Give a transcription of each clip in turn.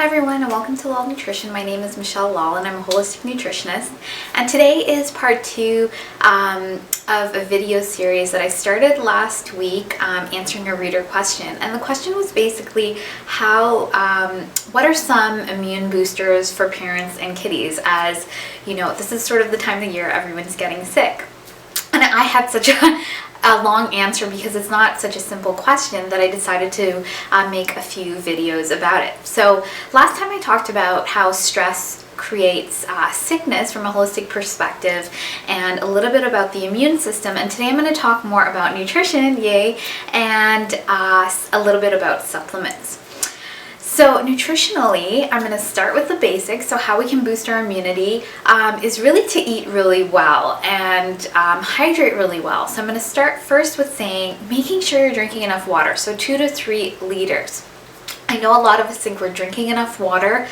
everyone, and welcome to Lal Nutrition. My name is Michelle Lal and I'm a holistic nutritionist, and today is part 2 of a video series that I started last week answering a reader question. And the question was basically what are some immune boosters for parents and kiddies, as you know, this is sort of the time of the year everyone's getting sick. And I had such a long answer because it's not such a simple question that I decided to make a few videos about it. So last time I talked about how stress creates sickness from a holistic perspective and a little bit about the immune system, and today I'm going to talk more about nutrition, yay, and a little bit about supplements. So nutritionally, I'm going to start with the basics. So how we can boost our immunity is really to eat really well and hydrate really well. So I'm going to start first with saying making sure you're drinking enough water. So 2 to 3 liters. I know a lot of us think we're drinking enough water,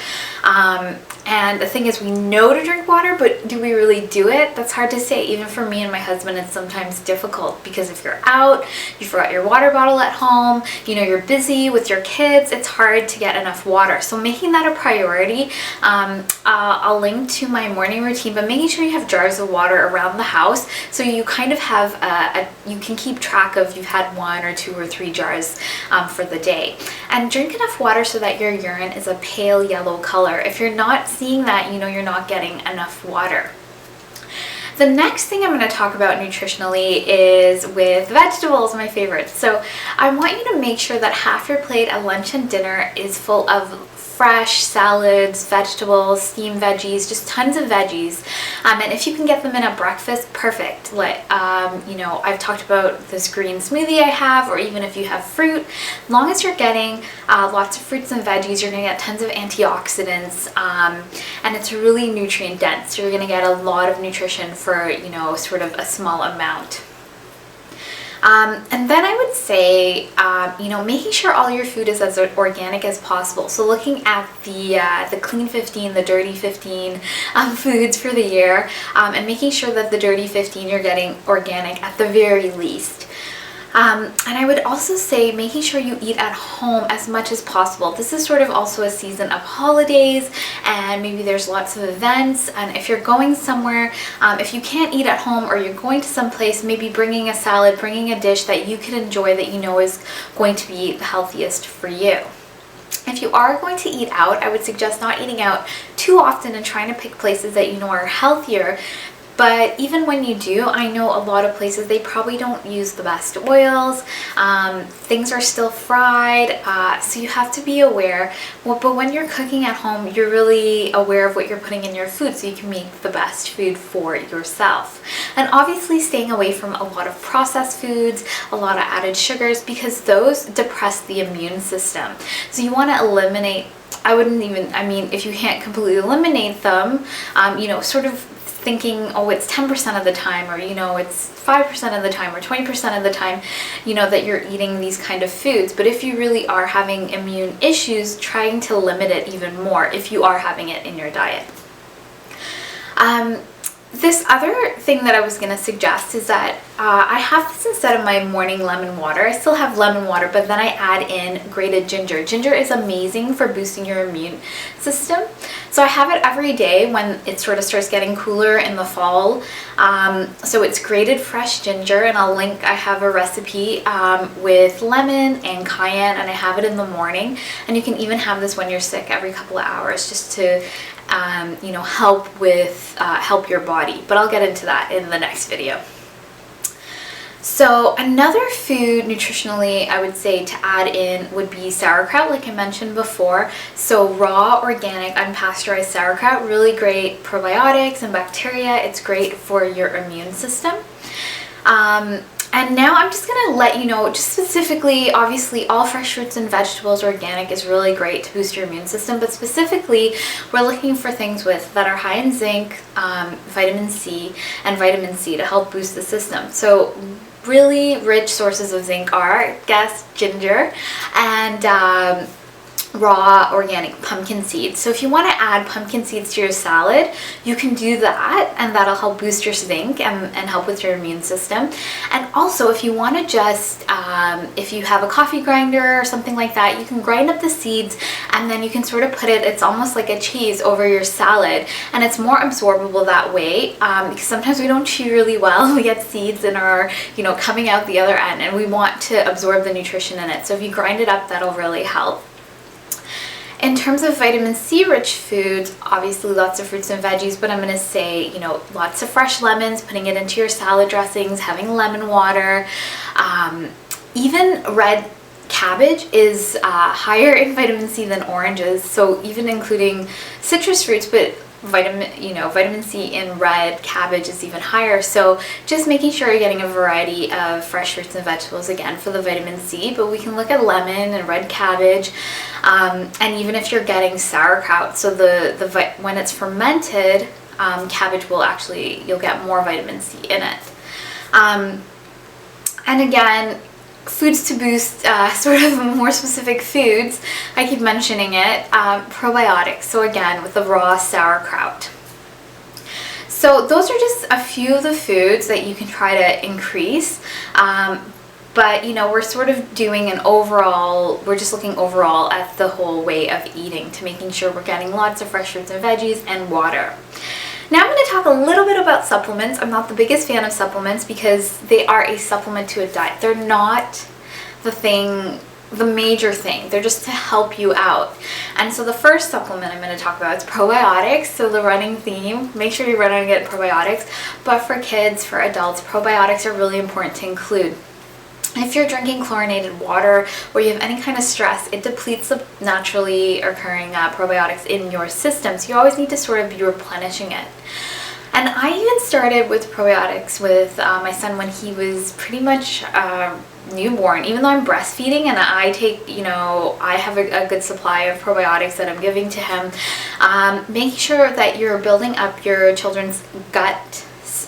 and the thing is, we know to drink water, but do we really do it? That's hard to say. Even for me and my husband, it's sometimes difficult because if you're out, you forgot your water bottle at home, you know, you're busy with your kids, it's hard to get enough water. So making that a priority, I'll link to my morning routine, but making sure you have jars of water around the house so you kind of have you can keep track of you've had 1 or 2 or 3 jars for the day. And drink enough water so that your urine is a pale yellow color. If you're not seeing that, you know you're not getting enough water. The next thing I'm going to talk about nutritionally is with vegetables, my favorite. So I want you to make sure that half your plate at lunch and dinner is full of fresh salads, vegetables, steamed veggies, just tons of veggies. And if you can get them in at breakfast, perfect. You know, I've talked about this green smoothie I have, or even if you have fruit, as long as you're getting lots of fruits and veggies, you're going to get tons of antioxidants, and it's really nutrient dense. You're going to get a lot of nutrition for, you know, sort of a small amount. And then I would say, you know, making sure all your food is as organic as possible. So looking at the clean 15, the dirty 15 foods for the year, and making sure that the dirty 15 you're getting organic at the very least. And I would also say making sure you eat at home as much as possible. This is sort of also a season of holidays, and maybe there's lots of events, and if you're going somewhere, if you can't eat at home or you're going to some place, maybe bringing a salad, bringing a dish that you can enjoy that you know is going to be the healthiest for you. If you are going to eat out, I would suggest not eating out too often and trying to pick places that you know are healthier. But even when you do, I know a lot of places, they probably don't use the best oils. Things are still fried, so you have to be aware. But when you're cooking at home, you're really aware of what you're putting in your food so you can make the best food for yourself. And obviously staying away from a lot of processed foods, a lot of added sugars, because those depress the immune system. So you want to eliminate, if you can't completely eliminate them, you know, sort of thinking, oh, it's 10% of the time, or you know, it's 5% of the time, or 20% of the time, you know, that you're eating these kind of foods. But if you really are having immune issues, trying to limit it even more if you are having it in your diet. This other thing that I was going to suggest is that I have this instead of my morning lemon water. I still have lemon water, but then I add in grated ginger. Ginger is amazing for boosting your immune system. So I have it every day when it sort of starts getting cooler in the fall. So it's grated fresh ginger, and I have a recipe with lemon and cayenne, and I have it in the morning. And you can even have this when you're sick every couple of hours, just to you know, help your body. But I'll get into that in the next video. So another food nutritionally I would say to add in would be sauerkraut, like I mentioned before. So raw, organic, unpasteurized sauerkraut, really great probiotics and bacteria. It's great for your immune system. And now I'm just going to let you know, just specifically, obviously all fresh fruits and vegetables, organic, is really great to boost your immune system, but specifically we're looking for things that are high in zinc, vitamin C, and vitamin C to help boost the system. So really rich sources of zinc are, guess, ginger, and raw organic pumpkin seeds. So if you want to add pumpkin seeds to your salad, you can do that, and that'll help boost your zinc and help with your immune system. And also, if you want to just, if you have a coffee grinder or something like that, you can grind up the seeds and then you can sort of put it, it's almost like a cheese over your salad, and it's more absorbable that way, because sometimes we don't chew really well. We get seeds in our, coming out the other end, and we want to absorb the nutrition in it. So if you grind it up, that'll really help. In terms of vitamin C rich foods, obviously lots of fruits and veggies, but I'm going to say, lots of fresh lemons, putting it into your salad dressings, having lemon water. Even red cabbage is higher in vitamin C than oranges, so even including citrus fruits, but vitamin C in red cabbage is even higher. So just making sure you're getting a variety of fresh fruits and vegetables again for the vitamin C, but we can look at lemon and red cabbage, and even if you're getting sauerkraut, so when it's fermented, cabbage will you'll get more vitamin C in it. And again, foods to boost, sort of more specific foods, I keep mentioning it, probiotics. So again, with the raw sauerkraut. So those are just a few of the foods that you can try to increase. But we're sort of doing we're just looking overall at the whole way of eating to making sure we're getting lots of fresh fruits and veggies and water. Now I'm going to talk a little bit about supplements. I'm not the biggest fan of supplements because they are a supplement to a diet. They're not the major thing. They're just to help you out. And so the first supplement I'm going to talk about is probiotics. So the running theme, make sure you're running to get probiotics. But for kids, for adults, probiotics are really important to include. If you're drinking chlorinated water or you have any kind of stress, it depletes the naturally occurring probiotics in your system. So you always need to sort of be replenishing it. And I even started with probiotics with my son when he was pretty much newborn. Even though I'm breastfeeding and I take, I have a good supply of probiotics that I'm giving to him, making sure that you're building up your children's gut,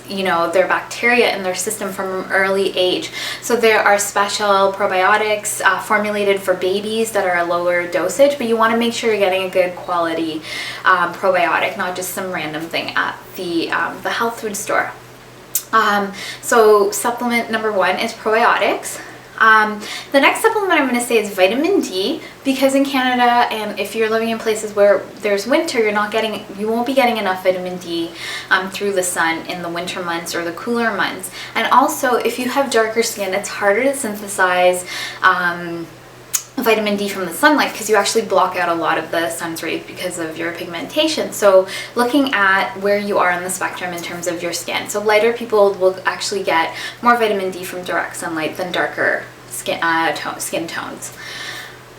their bacteria in their system from an early age. So there are special probiotics formulated for babies that are a lower dosage, but you want to make sure you're getting a good quality probiotic, not just some random thing at the health food store. So supplement number 1 is probiotics. The next supplement I'm going to say is vitamin D, because in Canada, and if you're living in places where there's winter, you won't be getting enough vitamin D through the sun in the winter months or the cooler months. And also, if you have darker skin, it's harder to synthesize vitamin D from the sunlight because you actually block out a lot of the sun's rays because of your pigmentation. So looking at where you are on the spectrum in terms of your skin. So lighter people will actually get more vitamin D from direct sunlight than darker skin tones.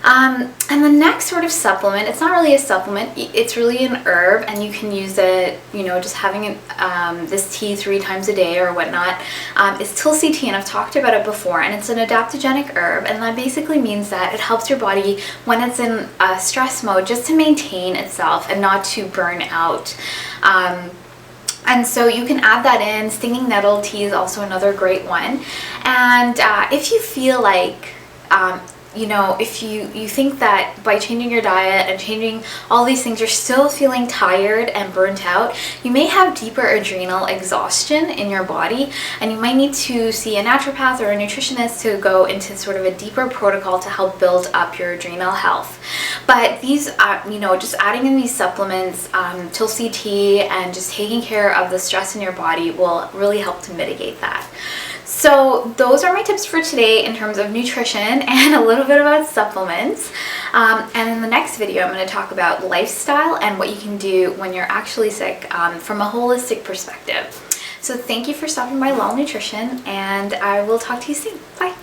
And the next sort of supplement, it's not really a supplement, it's really an herb, and you can use it, just having this tea 3 times a day or whatnot, is Tulsi tea, and I've talked about it before, and it's an adaptogenic herb, and that basically means that it helps your body when it's in stress mode just to maintain itself and not to burn out. And so you can add that in. Stinging nettle tea is also another great one. And if you feel like if you think that by changing your diet and changing all these things, you're still feeling tired and burnt out, you may have deeper adrenal exhaustion in your body, and you might need to see a naturopath or a nutritionist to go into sort of a deeper protocol to help build up your adrenal health. But these, just adding in these supplements, Tulsi tea, and just taking care of the stress in your body will really help to mitigate that. So those are my tips for today in terms of nutrition and a little bit about supplements. And in the next video, I'm going to talk about lifestyle and what you can do when you're actually sick from a holistic perspective. So thank you for stopping by Lol Nutrition, and I will talk to you soon. Bye.